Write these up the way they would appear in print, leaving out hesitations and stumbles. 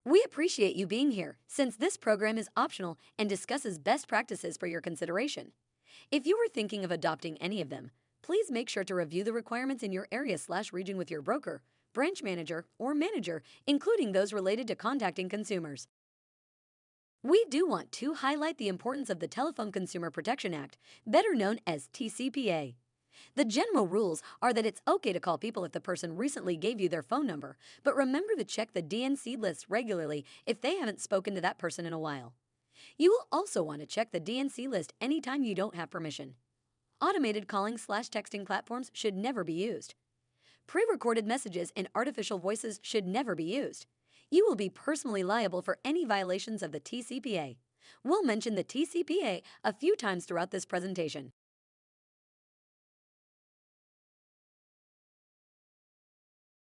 We appreciate you being here, since this program is optional and discusses best practices for your consideration. If you are thinking of adopting any of them, please make sure to review the requirements in your area/region with your broker, branch manager, or manager, including those related to contacting consumers. We do want to highlight the importance of the Telephone Consumer Protection Act, better known as TCPA. The general rules are that it's okay to call people if the person recently gave you their phone number, but remember to check the DNC list regularly if they haven't spoken to that person in a while. You will also want to check the DNC list anytime you don't have permission. Automated calling/texting platforms should never be used. Pre-recorded messages and artificial voices should never be used. You will be personally liable for any violations of the TCPA. We'll mention the TCPA a few times throughout this presentation.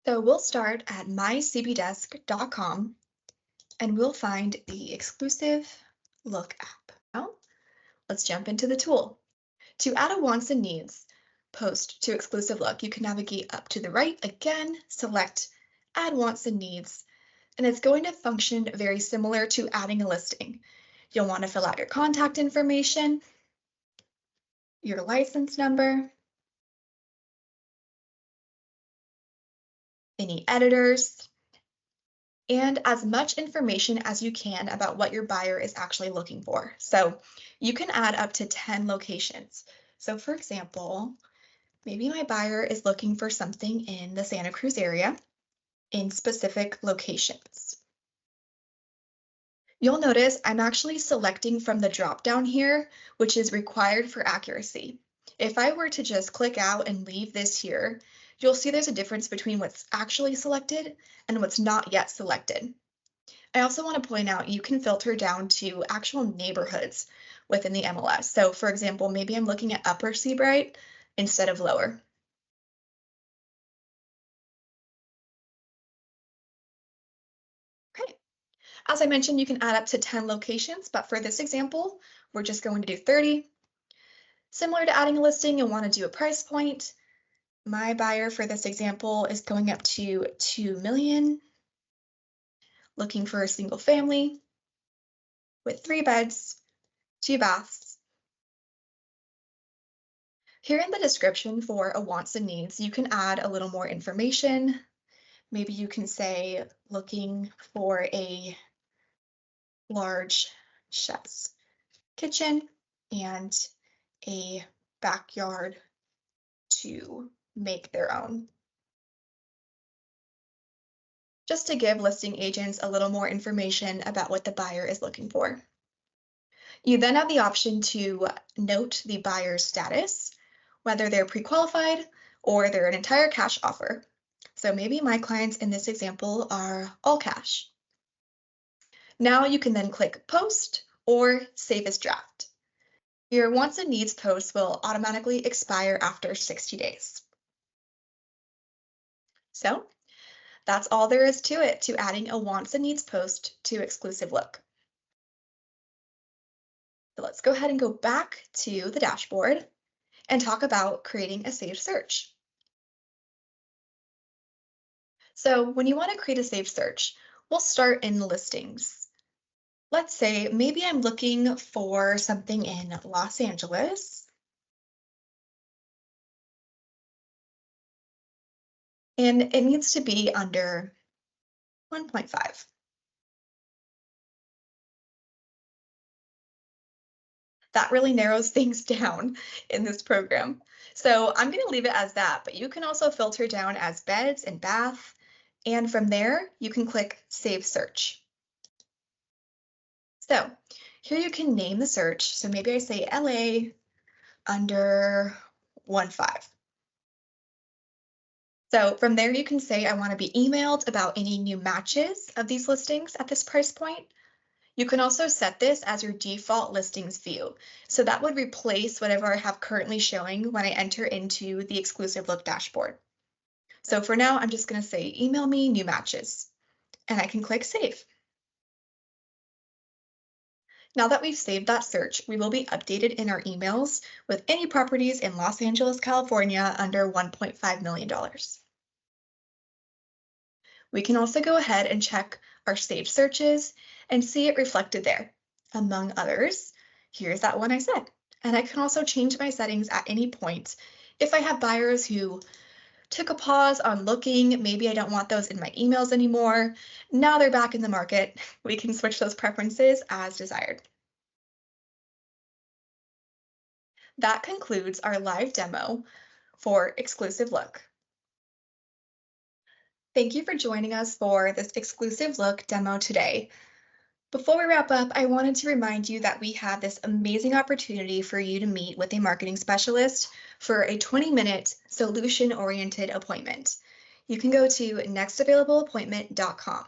So we'll start at mycbdesk.com and we'll find the exclusive Look app. Now, let's jump into the tool. To add a wants and needs post to exclusive Look, you can navigate up to the right again, select Add Wants and Needs, and it's going to function very similar to adding a listing. You'll want to fill out your contact information, your license number, any editors, and as much information as you can about what your buyer is actually looking for. So you can add up to 10 locations. So for example, maybe my buyer is looking for something in the Santa Cruz area in specific locations. You'll notice I'm actually selecting from the drop-down here, which is required for accuracy. If I were to just click out and leave this here, you'll see there's a difference between what's actually selected and what's not yet selected. I also want to point out you can filter down to actual neighborhoods within the MLS. So for example, maybe I'm looking at Upper Seabright instead of Lower. Okay. As I mentioned, you can add up to 10 locations, but for this example, we're just going to do 30. Similar to adding a listing, you'll want to do a price point. My buyer for this example is going up to 2 million, looking for a single family with 3 beds, 2 baths. Here in the description for a wants and needs, you can add a little more information. Maybe you can say looking for a large chef's kitchen and a backyard to make their own. Just to give listing agents a little more information about what the buyer is looking for. You then have the option to note the buyer's status, whether they're pre-qualified or they're an entire cash offer. So maybe my clients in this example are all cash. Now you can then click Post or Save as Draft. Your wants and needs post will automatically expire after 60 days. So that's all there is to it, to adding a wants and needs post to Exclusive Look. So let's go ahead and go back to the dashboard and talk about creating a saved search. So when you want to create a saved search, we'll start in listings. Let's say maybe I'm looking for something in Los Angeles. And it needs to be under 1.5. That really narrows things down in this program. So I'm going to leave it as that, but you can also filter down as beds and bath. And from there, you can click Save Search. So here you can name the search. So maybe I say LA under 1.5. So from there, you can say I want to be emailed about any new matches of these listings at this price point. You can also set this as your default listings view. So that would replace whatever I have currently showing when I enter into the Exclusive Look dashboard. So for now, I'm just going to say email me new matches, and I can click Save. Now that we've saved that search, we will be updated in our emails with any properties in Los Angeles, California under $1.5 million. We can also go ahead and check our saved searches, and see it reflected there. Among others, here's that one I said. And I can also change my settings at any point. If I have buyers who took a pause on looking, maybe I don't want those in my emails anymore, now they're back in the market, we can switch those preferences as desired. That concludes our live demo for Exclusive Look. Thank you for joining us for this Exclusive Look demo today. Before we wrap up, I wanted to remind you that we have this amazing opportunity for you to meet with a marketing specialist for a 20-minute solution-oriented appointment. You can go to nextavailableappointment.com.